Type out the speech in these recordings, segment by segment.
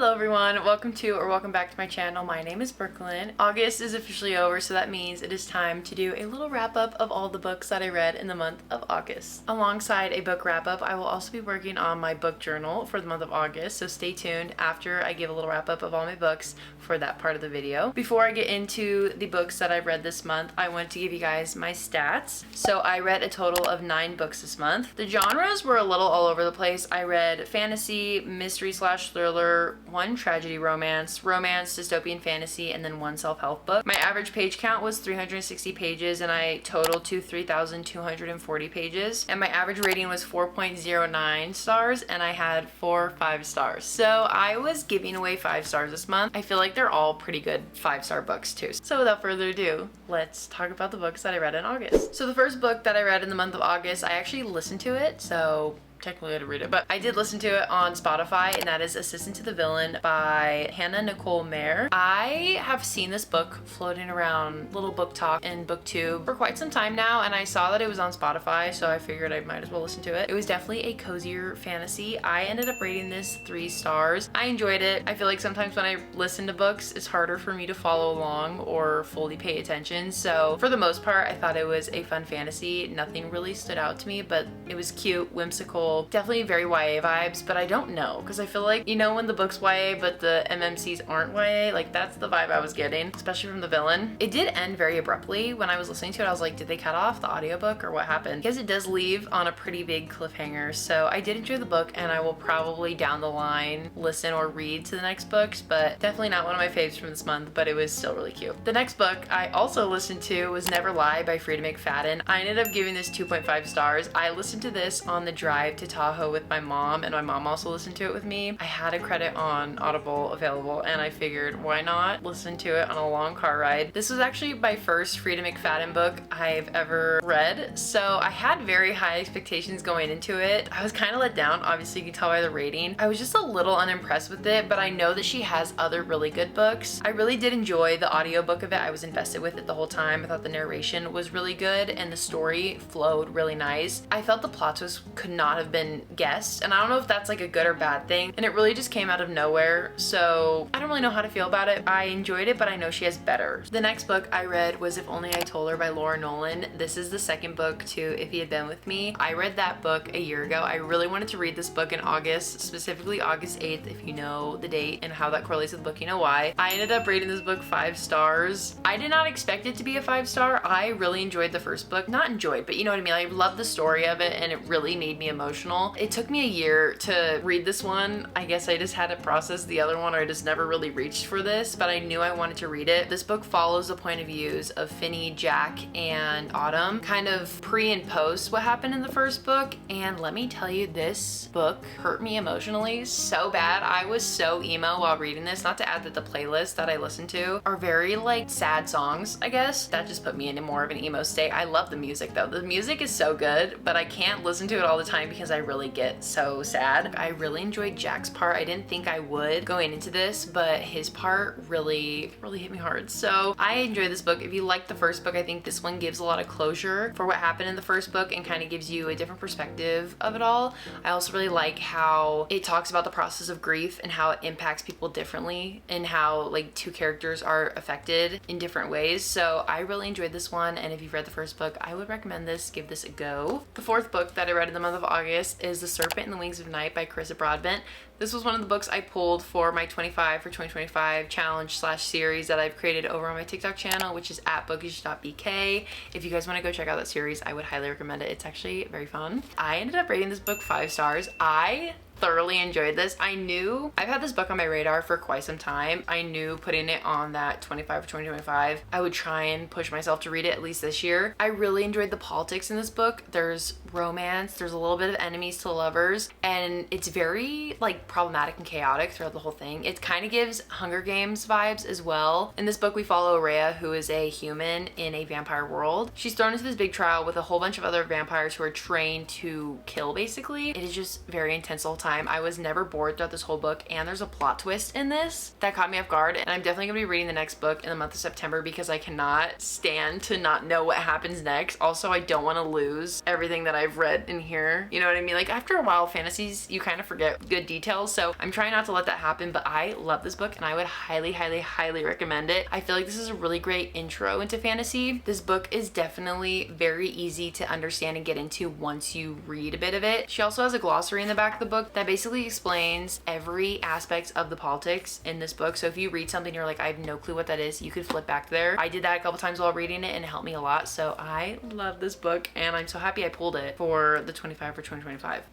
Hello everyone, welcome to or welcome back to my channel. My name is Brooklyn. August is officially over, so that means it is time to do a little wrap up of all the books that I read in the month of August. Alongside a book wrap up, I will also be working on my book journal for the month of August, so stay tuned after I give a little wrap up of all my books for that part of the video. Before I get into the books that I've read this month, I want to give you guys my stats. So I read a total of 9 books this month. The genres were a little all over the place. I read fantasy, mystery slash thriller, 1 tragedy romance, dystopian fantasy, and then 1 self-help book. My average page count was 360 pages and I totaled to 3,240 pages. And my average rating was 4.09 stars and I had 4 5-stars. So I was giving away 5 stars this month. I feel like they're all pretty good 5-star books too. So without further ado, let's talk about the books that I read in August. So the first book that I read in the month of August, I actually listened to it, so technically I had to read it, but I did listen to it on Spotify, and that is Assistant to the Villain by Hannah Nicole Mayer. I have seen this book floating around Little Book Talk and BookTube for quite some time now, and I saw that it was on Spotify, so I figured I might as well listen to it. It was definitely a cozier fantasy. I ended up rating this 3 stars. I enjoyed it. I feel like sometimes when I listen to books, it's harder for me to follow along or fully pay attention, so for the most part, I thought it was a fun fantasy. Nothing really stood out to me, but it was cute, whimsical, definitely very YA vibes, but I don't know, because I feel like, you know, when the book's YA but the MMCs aren't YA, like that's the vibe I was getting, especially from the villain. It did end very abruptly. When I was listening to it, I was like, did they cut off the audiobook or what happened? Because it does leave on a pretty big cliffhanger. So I did enjoy the book, and I will probably down the line listen or read to the next books, but definitely not one of my faves from this month, but it was still really cute. The next book I also listened to was Never Lie by Frida McFadden. I ended up giving this 2.5 stars. I listened to this on the drive to Tahoe with my mom, and my mom also listened to it with me. I had a credit on Audible available, and I figured why not listen to it on a long car ride. This was actually my first Frida McFadden book I've ever read, so I had very high expectations going into it. I was kind of let down, obviously you can tell by the rating. I was just a little unimpressed with it, but I know that she has other really good books. I really did enjoy the audiobook of it. I was invested with it the whole time. I thought the narration was really good and the story flowed really nice. I felt the plot twist could not have been guessed, and I don't know if that's like a good or bad thing, and it really just came out of nowhere, so I don't really know how to feel about it. I enjoyed it, but I know she has better. The next book I read was If Only I Told Her by Laura Nolan. This is the second book to If He Had Been With Me. I read that book a year ago. I really wanted to read this book in August, specifically August 8th. If you know the date and how that correlates with the book, you know why. I ended up rating this book 5 stars. I did not expect it to be a 5-star. I really enjoyed the first book. Not enjoyed, but you know what I mean. I loved the story of it, and it really made me emotional. It took me a year to read this one. I guess I just had to process the other one, or I just never really reached for this, but I knew I wanted to read it. This book follows the point of views of Finney, Jack, and Autumn, kind of pre and post what happened in the first book, and let me tell you, this book hurt me emotionally so bad. I was so emo while reading this, not to add that the playlist that I listen to are very like sad songs, I guess. That just put me into more of an emo state. I love the music though. The music is so good, but I can't listen to it all the time because I really get so sad. I really enjoyed Jack's part. I didn't think I would going into this, but his part really hit me hard. So I enjoyed this book. If you liked the first book, I think this one gives a lot of closure for what happened in the first book and kind of gives you a different perspective of it all. I also really like how it talks about the process of grief and how it impacts people differently, and how like 2 characters are affected in different ways. So I really enjoyed this one, and if you've read the first book, I would recommend this. Give this a go. The 4th book that I read in the month of August is The Serpent and the Wings of Night by Carissa Broadbent. This was one of the books I pulled for my 25 for 2025 challenge slash series that I've created over on my TikTok channel, which is at bookish.bk. If you guys want to go check out that series, I would highly recommend it. It's actually very fun. I ended up rating this book 5 stars. I thoroughly enjoyed this. I've had this book on my radar for quite some time. I knew putting it on that 25 for 2025, I would try and push myself to read it at least this year. I really enjoyed the politics in this book. There's romance, there's a little bit of enemies to lovers, and it's very like problematic and chaotic throughout the whole thing. It kind of gives Hunger Games vibes as well. In this book, we follow Rhea, who is a human in a vampire world. She's thrown into this big trial with a whole bunch of other vampires who are trained to kill, basically. It is just very intense the whole time. I was never bored throughout this whole book, and there's a plot twist in this that caught me off guard, and I'm definitely gonna be reading the next book in the month of September because I cannot stand to not know what happens next. Also, I don't want to lose everything that I've read in here. You know what I mean? Like after a while, fantasies, you kind of forget good details. So I'm trying not to let that happen, but I love this book and I would highly, highly, highly recommend it. I feel like this is a really great intro into fantasy. This book is definitely very easy to understand and get into once you read a bit of it. She also has a glossary in the back of the book that basically explains every aspect of the politics in this book. So if you read something, you're like, I have no clue what that is, you could flip back there. I did that a couple times while reading it and it helped me a lot. So I love this book and I'm so happy I pulled it for the 25 for 2025.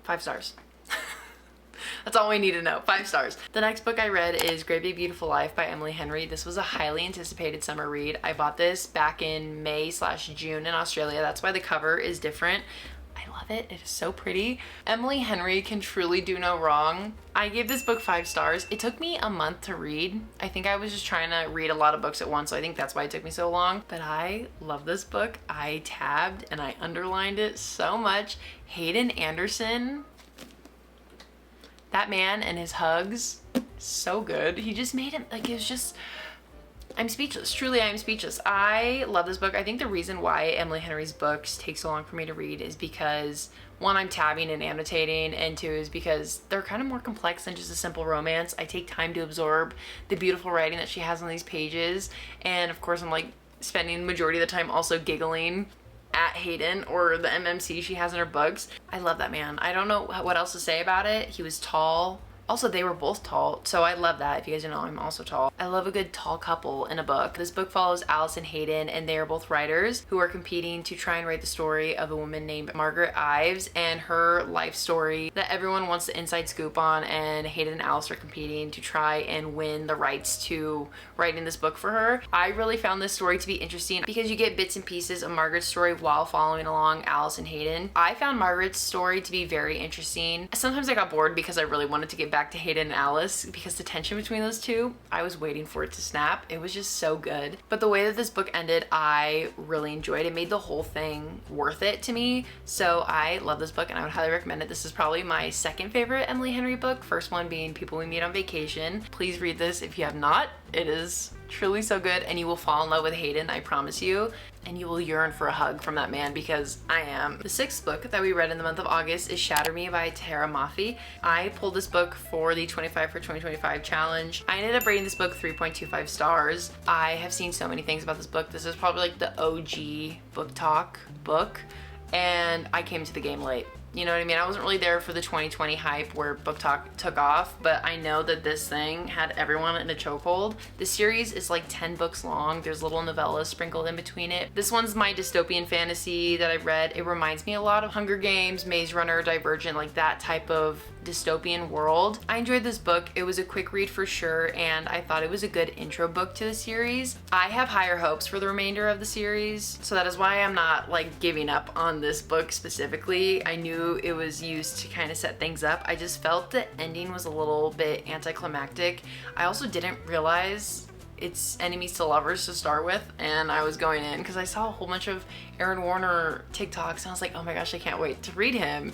5 stars. That's all we need to know. 5 stars. The next book I read is Great Big Beautiful Life by Emily Henry. This was a highly anticipated summer read. I bought this back in May/June in Australia. That's why the cover is different. I love it. It is so pretty. Emily Henry can truly do no wrong. I gave this book 5 stars. It took me a month to read. I think I was just trying to read a lot of books at once, so I think that's why it took me so long. But I love this book. I tabbed and I underlined it so much. Hayden Anderson, that man and his hugs, so good. He just made him, like, it was just, I'm speechless. Truly, I am speechless. I love this book. I think the reason why Emily Henry's books take so long for me to read is because, one, I'm tabbing and annotating, and 2 is because they're kind of more complex than just a simple romance. I take time to absorb the beautiful writing that she has on these pages, and of course I'm like spending the majority of the time also giggling at Hayden or the MMC she has in her books. I love that man. I don't know what else to say about it. He was tall. Also, they were both tall, so I love that. If you guys don't know, I'm also tall. I love a good tall couple in a book. This book follows Alice and Hayden, and they are both writers who are competing to try and write the story of a woman named Margaret Ives and her life story that everyone wants the inside scoop on, and Hayden and Alice are competing to try and win the rights to writing this book for her. I really found this story to be interesting because you get bits and pieces of Margaret's story while following along Alice and Hayden. I found Margaret's story to be very interesting. Sometimes I got bored because I really wanted to get back to Hayden and Alice because the tension between those two, I was waiting for it to snap. It was just so good. But the way that this book ended, I really enjoyed. It made the whole thing worth it to me. So I love this book and I would highly recommend it. This is probably my second favorite Emily Henry book. First one being People We Meet on Vacation. Please read this if you have not. It is truly so good and you will fall in love with Hayden, I promise you. And you will yearn for a hug from that man because I am. The 6th book that we read in the month of August is Shatter Me by Tara Mafi. I pulled this book for the 25 for 2025 challenge. I ended up rating this book 3.25 stars. I have seen so many things about this book. This is probably like the OG book talk book, and I came to the game late. You know what I mean? I wasn't really there for the 2020 hype where book talk took off, but I know that this thing had everyone in a chokehold. The series is like 10 books long. There's little novellas sprinkled in between it. This one's my dystopian fantasy that I've read. It reminds me a lot of Hunger Games, Maze Runner, Divergent, like that type of dystopian world. I enjoyed this book. It was a quick read for sure, and I thought it was a good intro book to the series. I have higher hopes for the remainder of the series, so that is why I'm not like giving up on this book specifically. I knew it was used to kind of set things up. I just felt the ending was a little bit anticlimactic. I also didn't realize it's enemies to lovers to start with, and I was going in because I saw a whole bunch of Aaron Warner TikToks and I was like, oh my gosh, I can't wait to read him.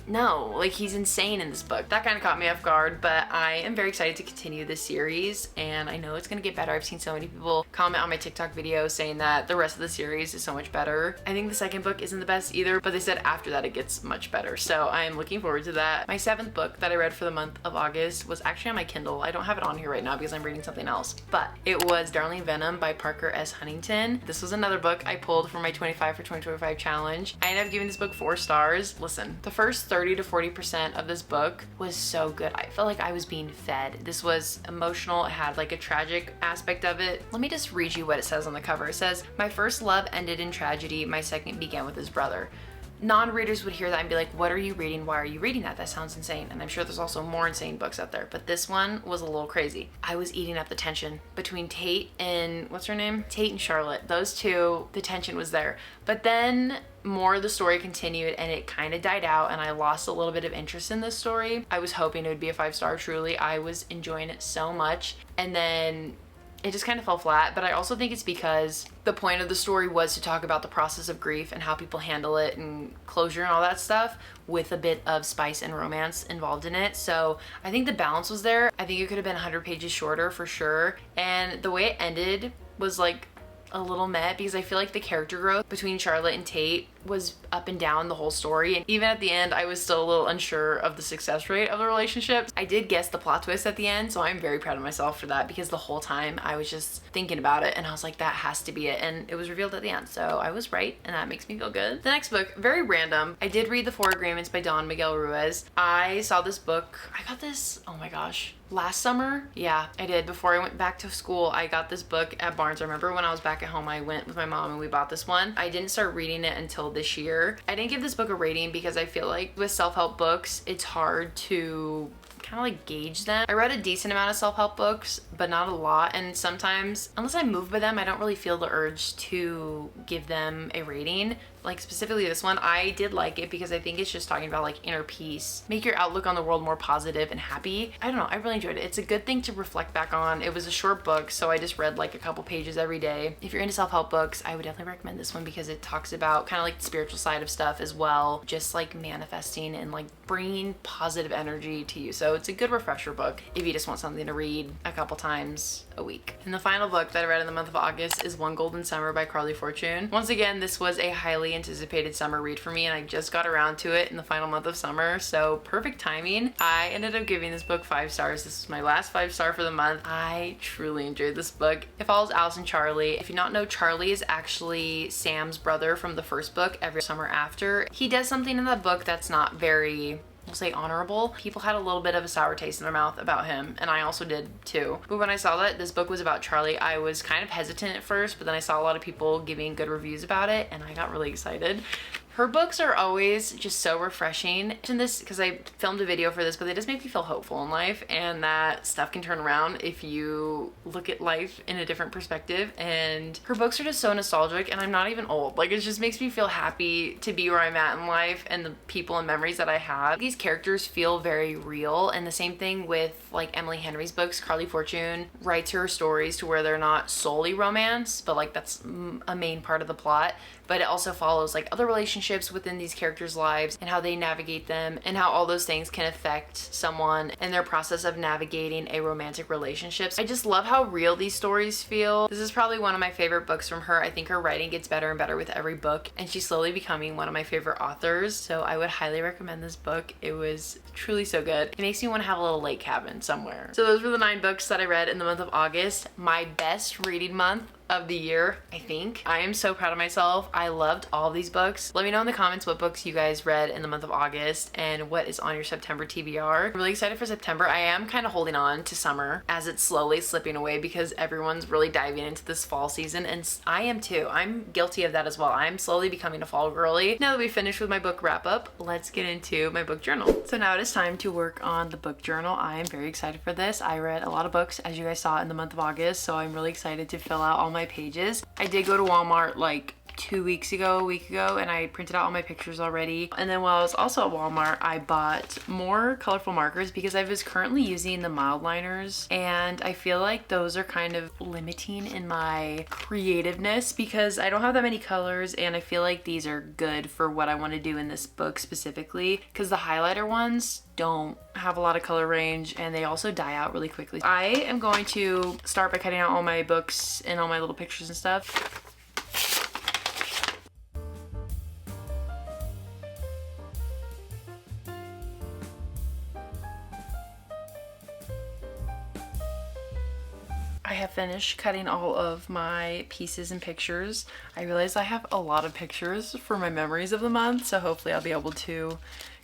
No, like he's insane in this book. That kind of caught me off guard, but I am very excited to continue this series and I know it's gonna get better. I've seen so many people comment on my TikTok video saying that the rest of the series is so much better. I think the second book isn't the best either, but they said after that it gets much better. So I am looking forward to that. My 7th book that I read for the month of August was actually on my Kindle. I don't have it on here right now because I'm reading something else, but it was Darling Venom by Parker S. Huntington. This was another book I pulled from my 25 for 2025 challenge. I ended up giving this book 4 stars. Listen, the first 30 to 40% of this book was so good. I felt like I was being fed. This was emotional. It had like a tragic aspect of it. Let me just read you what it says on the cover. It says, "My first love ended in tragedy. My second began with his brother." Non-readers would hear that and be like, what are you reading? Why are you reading that? That sounds insane. And I'm sure there's also more insane books out there, but this one was a little crazy. I was eating up the tension between Tate and, what's her name? Tate and Charlotte. Those two, the tension was there. But then more of the story continued and it kind of died out and I lost a little bit of interest in this story. I was hoping it would be a 5-star, truly. I was enjoying it so much. And then it just kind of fell flat, but I also think it's because the point of the story was to talk about the process of grief and how people handle it and closure and all that stuff with a bit of spice and romance involved in it. So I think the balance was there. I think it could have been 100 pages shorter for sure. And the way it ended was like a little meh because I feel like the character growth between Charlotte and Tate was up and down the whole story, and even at the end I was still a little unsure of the success rate of the relationship. I did guess the plot twist at the end, so I'm very proud of myself for that, because the whole time I was just thinking about it and I was like, that has to be it, and it was revealed at the end, so I was right, and that makes me feel good. The next book, very random. I did read The Four Agreements by Don Miguel Ruiz. I saw this book, I got this, oh my gosh, last summer? Yeah, I did. Before I went back to school, I got this book at Barnes. I remember when I was back at home, I went with my mom and we bought this one. I didn't start reading it until this year. I didn't give this book a rating because I feel like with self-help books, it's hard to kind of like gauge them. I read a decent amount of self-help books, but not a lot, and sometimes, unless I'm moved by them, I don't really feel the urge to give them a rating. Like specifically this one, I did like it because I think it's just talking about like inner peace, make your outlook on the world more positive and happy. I don't know, I really enjoyed it. It's a good thing to reflect back on. It was a short book, so I just read like a couple pages every day. If you're into self-help books, I would definitely recommend this one because it talks about kind of like the spiritual side of stuff as well, just like manifesting and like bringing positive energy to you. So it's a good refresher book if you just want something to read a couple times a week. And the final book that I read in the month of August is One Golden Summer by Carly Fortune. Once again, this was a highly anticipated summer read for me, and I just got around to it in the final month of summer, so perfect timing. I ended up giving this book 5 stars. This is my last 5-star for the month. I truly enjoyed this book. It follows Alice and Charlie. If you not know, Charlie is actually Sam's brother from the first book, Every Summer After. He does something in that book that's not very, we'll say, honorable. People had a little bit of a sour taste in their mouth about him, and I also did too. But when I saw that this book was about Charlie, I was kind of hesitant at first, but then I saw a lot of people giving good reviews about it, and I got really excited. Her books are always just so refreshing. And this, because I filmed a video for this, but they just make me feel hopeful in life, and that stuff can turn around if you look at life in a different perspective. And her books are just so nostalgic, and I'm not even old. Like, it just makes me feel happy to be where I'm at in life and the people and memories that I have. These characters feel very real, and the same thing with like Emily Henry's books. Carly Fortune writes her stories to where they're not solely romance, but like that's a main part of the plot. But it also follows like other relationships within these characters' lives and how they navigate them, and how all those things can affect someone in their process of navigating a romantic relationship. I just love how real these stories feel. This is probably one of my favorite books from her. I think her writing gets better and better with every book, and she's slowly becoming one of my favorite authors. So I would highly recommend this book. It was truly so good. It makes me want to have a little lake cabin somewhere. So those were the 9 books that I read in the month of August. My best reading month of the year, I think. I am so proud of myself. I loved all these books. Let me know in the comments what books you guys read in the month of August and what is on your September TBR. I'm really excited for September. I am kind of holding on to summer as it's slowly slipping away because everyone's really diving into this fall season, and I am too. I'm guilty of that as well. I'm slowly becoming a fall girly. Now that we finished with my book wrap up, let's get into my book journal. So now it is time to work on the book journal. I am very excited for this. I read a lot of books, as you guys saw, in the month of August, so I'm really excited to fill out all my pages. I did go to Walmart like a week ago, and I printed out all my pictures already. And then while I was also at Walmart, I bought more colorful markers because I was currently using the mild liners, and I feel like those are kind of limiting in my creativeness because I don't have that many colors, and I feel like these are good for what I want to do in this book specifically because the highlighter ones don't have a lot of color range, and they also die out really quickly. I am going to start by cutting out all my books and all my little pictures and stuff. I have finished cutting all of my pieces and pictures. I realize I have a lot of pictures for my memories of the month, so hopefully I'll be able to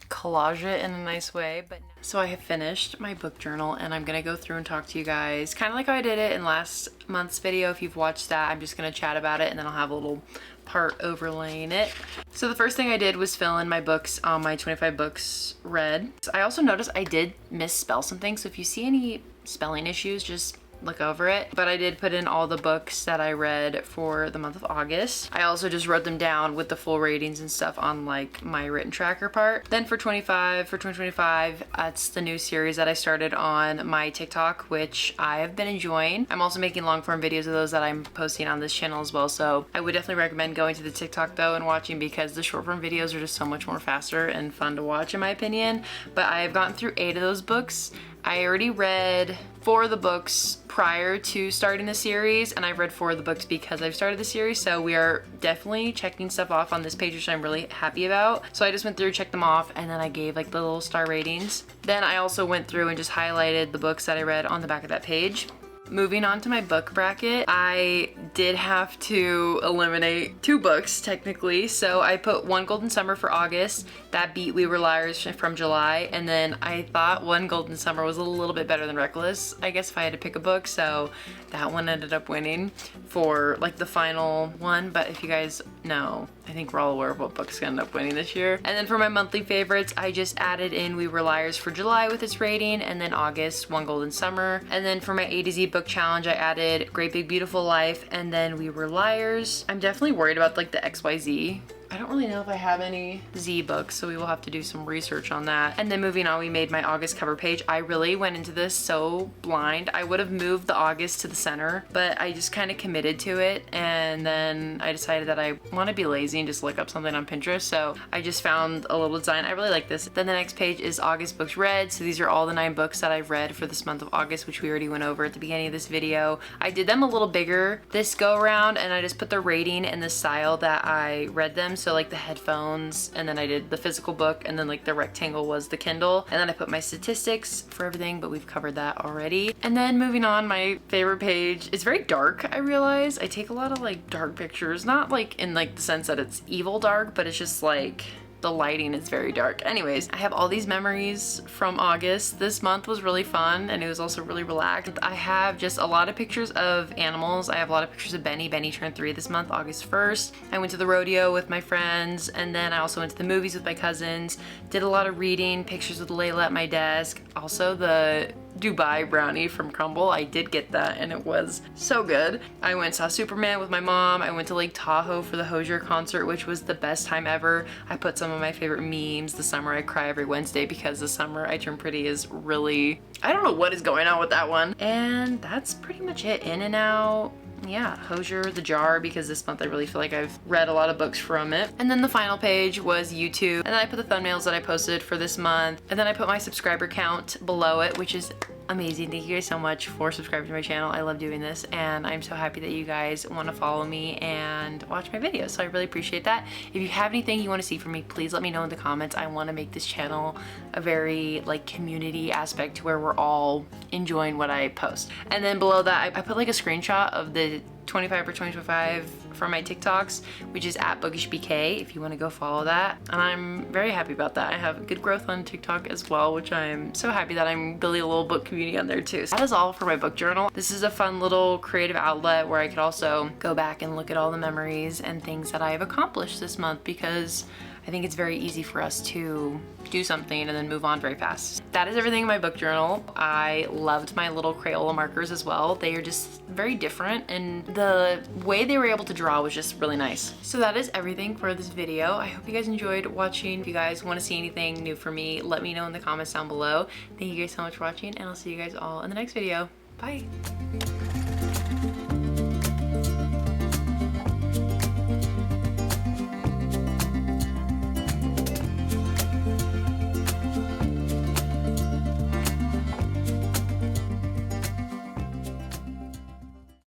collage it in a nice way. But so I have finished my book journal, and I'm gonna go through and talk to you guys kind of like how I did it in last month's video. If you've watched that, I'm just gonna chat about it, and then I'll have a little part overlaying it. So the first thing I did was fill in my books on my 25 books read. I also noticed I did misspell some things, so if you see any spelling issues, just look over it. But I did put in all the books that I read for the month of August. I also just wrote them down with the full ratings and stuff on like my written tracker part. Then for 2025, that's the new series that I started on my TikTok, which I have been enjoying. I'm also making long form videos of those that I'm posting on this channel as well. So I would definitely recommend going to the TikTok though and watching, because the short form videos are just so much more faster and fun to watch in my opinion. But I've gotten through 8 of those books I already read 4 of the books prior to starting the series, and I've read 4 of the books because I've started the series, so we are definitely checking stuff off on this page, which I'm really happy about. So I just went through, checked them off, and then I gave like the little star ratings. Then I also went through and just highlighted the books that I read on the back of that page. Moving on to my book bracket, I did have to eliminate 2 books technically. So I put One Golden Summer for August. That beat We Were Liars from July. And then I thought One Golden Summer was a little bit better than Reckless, I guess, if I had to pick a book. So that one ended up winning for like the final one. But if you guys know, I think we're all aware of what book's gonna end up winning this year. And then for my monthly favorites, I just added in We Were Liars for July with its rating, and then August, One Golden Summer. And then for my A to Z book challenge, I added Great Big Beautiful Life and then We Were Liars. I'm definitely worried about like the XYZ. I don't really know if I have any Z books, so we will have to do some research on that. And then moving on, we made my August cover page. I really went into this so blind. I would have moved the August to the center, but I just kind of committed to it. And then I decided that I want to be lazy and just look up something on Pinterest. So I just found a little design. I really like this. Then the next page is August books read. So these are all the 9 books that I've read for this month of August, which we already went over at the beginning of this video. I did them a little bigger this go around, and I just put the rating and the style that I read them. So like the headphones, and then I did the physical book, and then like the rectangle was the Kindle, and then I put my statistics for everything, but we've covered that already. And then moving on, my favorite page, it's very dark. I realize I take a lot of like dark pictures, not like in like the sense that it's evil dark, but it's just like the lighting is very dark. Anyways, I have all these memories from August. This month was really fun, and it was also really relaxed. I have just a lot of pictures of animals. I have a lot of pictures of Benny. Benny turned 3 this month, August 1st. I went to the rodeo with my friends, and then I also went to the movies with my cousins. Did a lot of reading, pictures with Layla at my desk. Also the Dubai brownie from Crumble. I did get that, and it was so good. I went and saw Superman with my mom. I went to Lake Tahoe for the Hozier concert, which was the best time ever. I put some of my favorite memes. The Summer I Cry Every Wednesday because the Summer I Turn Pretty is really, I don't know what is going on with that one. And that's pretty much it. In and Out. Yeah, Hozier, The Jar, because this month I really feel like I've read a lot of books from it. And then the final page was YouTube. And then I put the thumbnails that I posted for this month. And then I put my subscriber count below it, which is amazing. Thank you guys so much for subscribing to my channel. I love doing this, and I'm so happy that you guys want to follow me and watch my videos, so I really appreciate that. If you have anything you want to see from me, please let me know in the comments. I want to make this channel a very like community aspect to where we're all enjoying what I post. And then below that, I put like a screenshot of the 25 for 2025 from my TikToks, which is at bookishbk if you want to go follow that. And I'm very happy about that. I have good growth on TikTok as well, which I'm so happy that I'm building a little book community on there too. So that is all for my book journal. This is a fun little creative outlet where I could also go back and look at all the memories and things that I have accomplished this month, because I think it's very easy for us to do something and then move on very fast. That is everything in my book journal. I loved my little Crayola markers as well. They are just very different, and the way they were able to draw was just really nice. So that is everything for this video. I hope you guys enjoyed watching. If you guys want to see anything new from me, let me know in the comments down below. Thank you guys so much for watching, and I'll see you guys all in the next video. Bye.